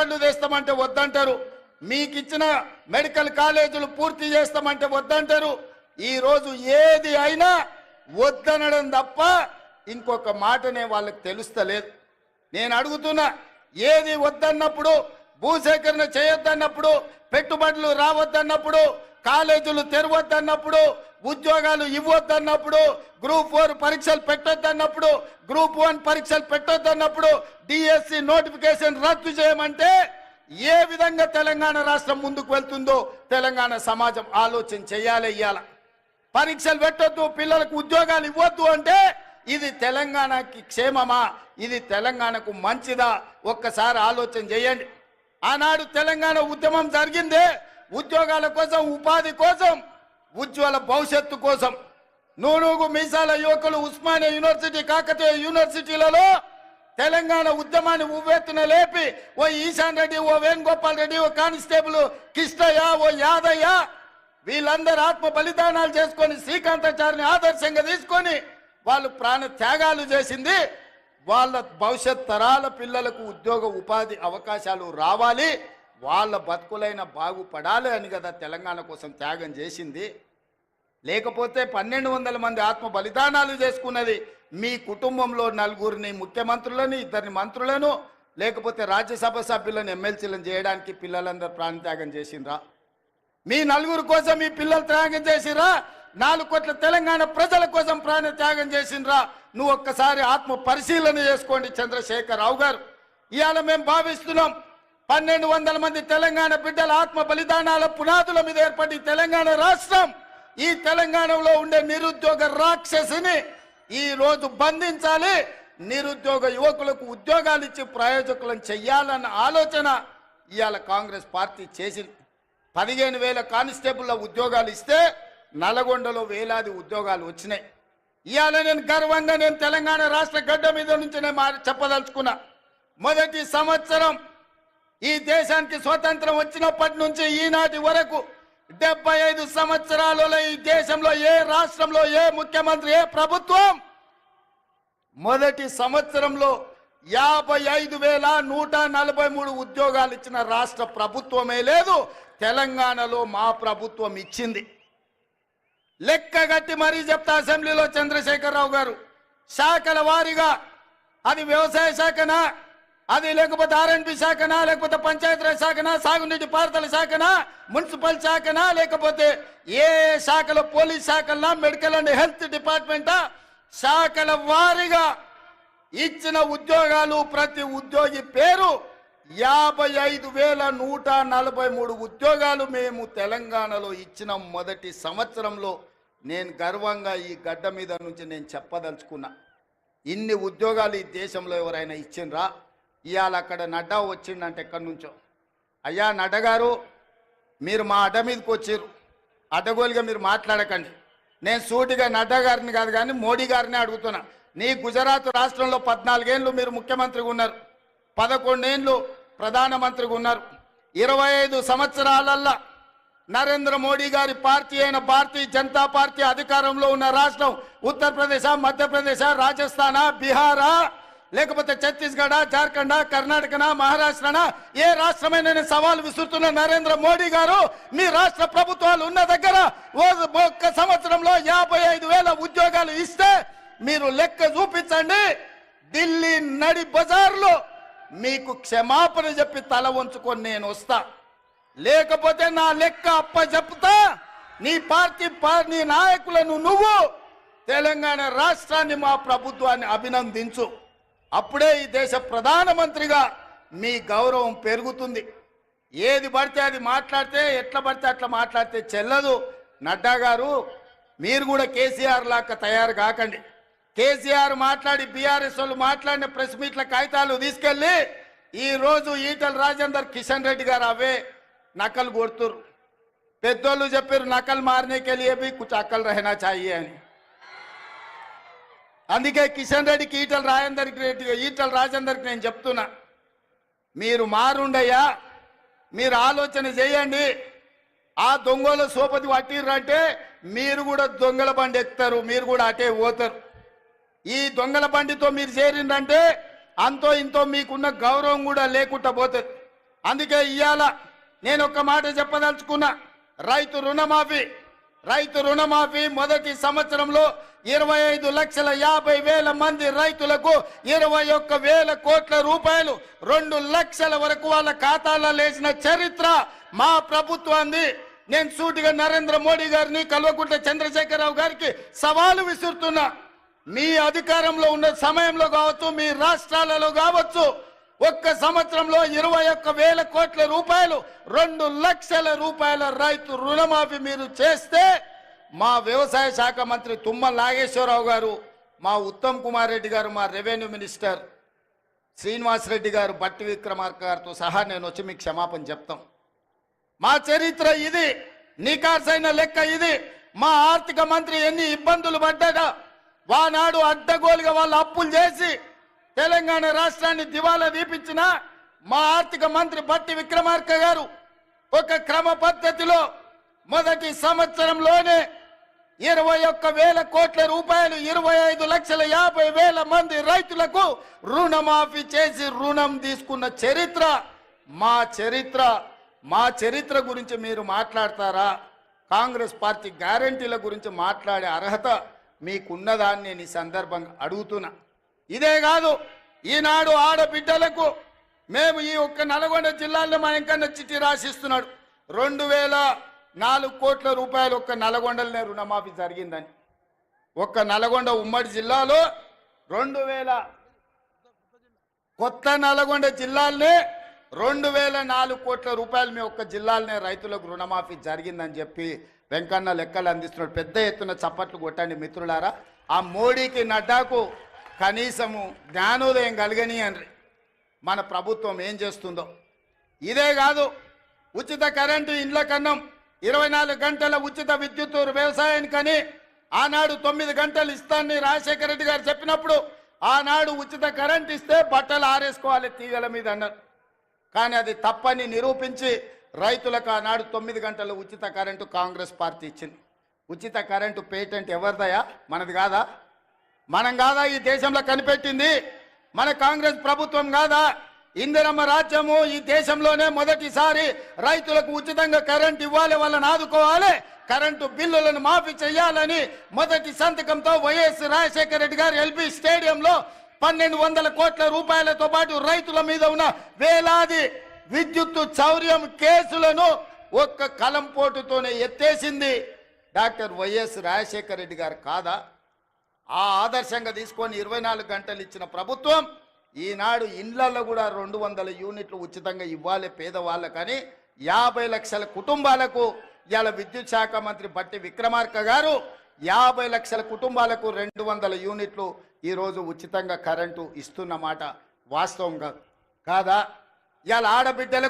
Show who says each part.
Speaker 1: పెట్టుబడులు తెస్తామంటే వద్దంటారు, మీకు ఇచ్చిన మెడికల్ కాలేజీలు పూర్తి చేస్తామంటే వద్దంటారు. ఈ రోజు ఏది అయినా వద్దనడం తప్ప ఇంకొక మాటనే వాళ్ళకి తెలుస్తలేదు. నేను అడుగుతున్నా, ఏది వద్దన్నప్పుడు, భూసేకరణ చేయొద్దన్నప్పుడు, పెట్టుబడులు రావద్దన్నప్పుడు, కాలేజీలు తెరవద్దన్నప్పుడు, ఉద్యోగాలు ఇవ్వద్దన్నప్పుడు, గ్రూప్ 4 పరీక్షలు పెట్టొద్దన్నప్పుడు, గ్రూప్ 1 పరీక్షలు పెట్టొద్దన్నప్పుడు, డిఎస్సి నోటిఫికేషన్ రద్దు చేయమంటే ఏ విధంగా తెలంగాణ రాష్ట్రం ముందుకు వెళ్తుందో తెలంగాణ సమాజం ఆలోచన చేయాలి. ఇయ్యాల పరీక్షలు పెట్టొద్దు, పిల్లలకు ఉద్యోగాలు ఇవ్వద్దు అంటే ఇది తెలంగాణకి క్షేమమా? ఇది తెలంగాణకు మంచిదా? ఒక్కసారి ఆలోచన చేయండి. ఆనాడు తెలంగాణ ఉద్యమం జరిగిందే ఉద్యోగాల కోసం, ఉపాధి కోసం, ఉజ్వల భవిష్యత్తు కోసం. నూనూగు మీసాల యువకులు ఉస్మానియా యూనివర్సిటీ, కాకతీయ యూనివర్సిటీలలో తెలంగాణ ఉద్యమాన్ని ఉవ్వెత్తున లేపి ఓ ఈశాన్ రెడ్డి, ఓ వేణుగోపాల్ రెడ్డి, ఓ కానిస్టేబుల్ కిష్టయ్య, ఓ యాదయ్య వీళ్ళందరూ ఆత్మ బలిదానాలు చేసుకొని శ్రీకాంతాచారిని ఆదర్శంగా తీసుకొని వాళ్ళు ప్రాణ త్యాగాలు చేసింది వాళ్ళ భవిష్యత్ తరాల పిల్లలకు ఉద్యోగ ఉపాధి అవకాశాలు రావాలి, వాళ్ళ బతుకులైన బాగుపడాలి అని కదా తెలంగాణ కోసం త్యాగం చేసింది. లేకపోతే 1200 మంది ఆత్మ బలిదానాలు చేసుకున్నది మీ కుటుంబంలో 4 ముఖ్యమంత్రులని, 2 మంత్రులను, లేకపోతే రాజ్యసభ సభ్యులను, ఎమ్మెల్సీలను చేయడానికి పిల్లలందరూ ప్రాణత్యాగం చేసిండ్రా? మీ 4 కోసం మీ పిల్లలు త్యాగం చేసిరా? 4 కోట్ల తెలంగాణ ప్రజల కోసం ప్రాణ త్యాగం చేసిండ్రా? నువ్వు ఒక్కసారి ఆత్మ పరిశీలన చేసుకోండి చంద్రశేఖరరావు గారు. ఇవాళ మేము భావిస్తున్నాం 1200 మంది తెలంగాణ బిడ్డల ఆత్మ బలిదానాల పునాదుల మీద ఏర్పడి తెలంగాణ రాష్ట్రం, ఈ తెలంగాణలో ఉండే నిరుద్యోగ రాక్షసిని ఈ రోజు బంధించాలి, నిరుద్యోగ యువకులకు ఉద్యోగాలు ఇచ్చి ప్రయోజకులను చెయ్యాలన్న ఆలోచన ఇవాళ కాంగ్రెస్ పార్టీ చేసింది. 15,000 కానిస్టేబుల్ల ఉద్యోగాలు ఇస్తే నల్గొండలో వేలాది ఉద్యోగాలు వచ్చినాయి. ఇవాళ నేను గర్వంగా తెలంగాణ రాష్ట్ర గడ్డ మీద నుంచి చెప్పదలుచుకున్నా, మొదటి సంవత్సరం ఈ దేశానికి స్వతంత్రం వచ్చినప్పటి నుంచి ఈనాటి వరకు 75 సంవత్సరాలలో ఈ దేశంలో ఏ రాష్ట్రంలో ఏ ముఖ్యమంత్రి, ఏ ప్రభుత్వం మొదటి సంవత్సరంలో 55,143 ఉద్యోగాలు ఇచ్చిన రాష్ట్ర ప్రభుత్వమే లేదు. తెలంగాణలో మా ప్రభుత్వం ఇచ్చింది. లెక్కగట్టి మరీ చెప్తా అసెంబ్లీలో చంద్రశేఖరరావు గారు, శాఖల వారీగా అది వ్యవసాయ శాఖనా, అది లేకపోతే ఆర్ఎండ్బి శాఖనా, లేకపోతే పంచాయతీరాజ్ శాఖనా, సాగునీటి పారుదల శాఖనా, మున్సిపల్ శాఖనా, లేకపోతే ఏ శాఖలో, పోలీస్ శాఖలనా, మెడికల్ అండ్ హెల్త్ డిపార్ట్మెంటా, శాఖల వారీగా ఇచ్చిన ఉద్యోగాలు ప్రతి ఉద్యోగి పేరు 55,143 ఉద్యోగాలు మేము తెలంగాణలో ఇచ్చిన మొదటి సంవత్సరంలో. నేను గర్వంగా ఈ గడ్డ మీద నుంచి నేను చెప్పదలుచుకున్నా, ఇన్ని ఉద్యోగాలు ఈ దేశంలో ఎవరైనా ఇచ్చిండ్రా? ఇవాళ అక్కడ నడ్డా వచ్చిండంటే ఎక్కడి నుంచో, అయ్యా నడ్డా గారు మీరు మా అడ్డ మీదకి వచ్చారు, అడ్డగోలుగా మీరు మాట్లాడకండి. నేను సూటిగా నడ్డా గారిని కాదు కానీ మోడీ గారిని అడుగుతున్నా. నీ గుజరాత్ రాష్ట్రంలో 14 ఏళ్ళు మీరు ముఖ్యమంత్రిగా ఉన్నారు, 11 ఏళ్ళు ప్రధానమంత్రిగా ఉన్నారు. 25 సంవత్సరాలల్లా నరేంద్ర మోడీ గారి పార్టీ అయిన భారతీయ జనతా పార్టీ అధికారంలో ఉన్న రాష్ట్రం ఉత్తరప్రదేశ్, మధ్యప్రదేశ్, రాజస్థానా, బీహారా, లేకపోతే ఛత్తీస్గఢ, జార్ఖండ్, కర్ణాటకనా, మహారాష్ట్రనా, ఏ రాష్ట్రమైన నేను సవాల్ విసురుతున్న నరేంద్ర మోడీ గారు, మీ రాష్ట్ర ప్రభుత్వాలు ఉన్న దగ్గర ఒక్క సంవత్సరంలో 55,000 ఉద్యోగాలు ఇస్తే మీరు లెక్క చూపించండి. ఢిల్లీ నడి బజార్లో మీకు క్షమాపణ చెప్పి తల వంచుకొని నేను వస్తా, లేకపోతే నా లెక్క అప్ప చెప్తా. నీ పార్టీ నీ నాయకులను నువ్వు తెలంగాణ రాష్ట్రాన్ని, మా ప్రభుత్వాన్ని అభినందించు. అప్పుడే ఈ దేశ ప్రధానమంత్రిగా మీ గౌరవం పెరుగుతుంది. ఏది పడితే అది మాట్లాడితే, ఎట్లా పడితే అట్లా మాట్లాడితే చెల్లదు. నడ్డా గారు మీరు కూడా కేసీఆర్ లాగా తయారు కాకండి. కేసీఆర్ మాట్లాడి, బీఆర్ఎస్ వాళ్ళు మాట్లాడిన ప్రెస్ మీట్ల కాగితాలు తీసుకెళ్ళి ఈ రోజు ఈటల రాజేందర్, కిషన్ రెడ్డి గారు అవే నకలు కొడుతురు. పెద్దోళ్ళు చెప్పారు నకలు మారనేకే లియే భీ కుచ్ అక్కలు రహనా చాహియే అని. అందుకే కిషన్ రెడ్డికి, ఈటల రాజేందర్కి నేను చెప్తున్నా, మీరు మారుండయ్యా, మీరు ఆలోచన చేయండి. ఆ దొంగల సోపతి పట్టిర్రంటే మీరు కూడా దొంగల బండి ఎక్కుతారు, మీరు కూడా అటే పోతారు. ఈ దొంగల బండితో మీరు చేరిందంటే అంతో ఇంతో మీకున్న గౌరవం కూడా లేకుండా పోతుంది. అందుకే ఇవాళ నేను ఒక మాట చెప్పదలుచుకున్నా. రైతు రుణమాఫీ మొదటి సంవత్సరంలో 25,50,000 మంది రైతులకు 21,000 కోట్ల రూపాయలు 2 లక్షల వరకు వాళ్ళ ఖాతాల్లో లేచిన చరిత్ర మా ప్రభుత్వాన్ని. నేను సూటిగా నరేంద్ర మోడీ గారిని, కల్వకుంట్ల చంద్రశేఖరరావు గారికి సవాలు విసురుతున్నా. మీ అధికారంలో ఉన్న సమయంలో కావచ్చు, మీ రాష్ట్రాలలో కావచ్చు, ఒక్క సంవత్సరంలో 21,000 కోట్ల రూపాయలు 2 లక్షల రూపాయల రైతు రుణమాఫీ మీరు చేస్తే మా వ్యవసాయ శాఖ మంత్రి తుమ్మల నాగేశ్వరరావు గారు, మా ఉత్తమ్ కుమార్ రెడ్డి గారు, మా రెవెన్యూ మినిస్టర్ శ్రీనివాసరెడ్డి గారు, బట్టి విక్రమార్క గారితో సహా నేను వచ్చి మీకు క్షమాపణ చెప్తాం. మా చరిత్ర ఇది, నికార్సైన లెక్క ఇది. మా ఆర్థిక మంత్రి ఎన్ని ఇబ్బందులు పడ్డాడా, వానాడు అడ్డగోలుగా వాళ్ళు అప్పులు చేసి తెలంగాణ రాష్ట్రాన్ని దివాలా తీపించిన మా ఆర్థిక మంత్రి బట్టి విక్రమార్క గారు ఒక క్రమ పద్ధతిలో మొదటి సంవత్సరంలోనే 21,000 కోట్ల రూపాయలు 25,50,000 మంది రైతులకు రుణమాఫీ చేసి రుణం తీసుకున్న చరిత్ర మా చరిత్ర గురించి మీరు మాట్లాడతారా? కాంగ్రెస్ పార్టీ గ్యారంటీల గురించి మాట్లాడే అర్హత మీకున్నదాన్ని నేను ఈ సందర్భంగా అడుగుతున్నా. ఇదే కాదు, ఈనాడు ఆడబిడ్డలకు మేము ఈ ఒక్క నల్గొండ జిల్లాలో మా వెంకన్న చిట్టి రాసిస్తున్నాడు. 2,004 కోట్ల రూపాయలు ఒక్క నల్గొండలనే రుణమాఫీ జరిగిందని. ఒక్క నల్గొండ ఉమ్మడి జిల్లాలో 2,000 కొత్త నల్గొండ జిల్లాలనే 2,004 కోట్ల రూపాయలు మీ ఒక్క జిల్లాలనే రైతులకు రుణమాఫీ జరిగిందని చెప్పి వెంకన్న లెక్కలు అందిస్తున్నాడు. పెద్ద ఎత్తున చప్పట్లు కొట్టండి మిత్రులారా. ఆ మోడీకి నడ్డాకు కనీసము జ్ఞానోదయం కలగని అని మన ప్రభుత్వం ఏం చేస్తుందో. ఇదే కాదు, ఉచిత కరెంటు ఇండ్ల కన్నం, 24 గంటల ఉచిత విద్యుత్ వ్యవసాయానికని ఆనాడు 9 గంటలు ఇస్తానని రాజశేఖర రెడ్డి గారు చెప్పినప్పుడు ఆనాడు ఉచిత కరెంట్ ఇస్తే బట్టలు ఆరేసుకోవాలి తీగల మీద అన్నారు. కానీ అది తప్పని నిరూపించి రైతులకు ఆనాడు 9 గంటల ఉచిత కరెంటు కాంగ్రెస్ పార్టీ ఇచ్చింది. ఉచిత కరెంటు పేటెంట్ ఎవరిదయా? మనది కాదా? మనం కాదా ఈ దేశంలో కనిపెట్టింది? మన కాంగ్రెస్ ప్రభుత్వం కాదా? ఇందిరమ్మ రాజ్యము ఈ దేశంలోనే మొదటిసారి రైతులకు ఉచితంగా కరెంట్ ఇవ్వాలి, వాళ్ళని ఆదుకోవాలి, కరెంటు బిల్లులను మాఫీ చేయాలని మొదటి సంతకంతో వైఎస్ రాజశేఖర రెడ్డి గారు ఎల్బీ స్టేడియంలో 1,200 కోట్ల రూపాయలతో పాటు రైతుల మీద ఉన్న వేలాది విద్యుత్ చౌర్యం కేసులను ఒక్క కలంపోటుతోనే ఎత్తేసింది డాక్టర్ వైఎస్ రాజశేఖర రెడ్డి గారు కాదా? ఆ ఆదర్శంగా తీసుకొని 24 గంటలు ఇచ్చిన ప్రభుత్వం ఈనాడు ఇండ్లలో కూడా 200 యూనిట్లు ఉచితంగా ఇవ్వాలి పేదవాళ్ళకని 50 లక్షల కుటుంబాలకు ఇవాళ విద్యుత్ శాఖ మంత్రి బట్టి విక్రమార్క గారు 50 లక్షల కుటుంబాలకు 200 యూనిట్లు ఈరోజు ఉచితంగా కరెంటు ఇస్తున్న మాట వాస్తవం కాదా? ఇవాళ ఆడబిడ్డలకు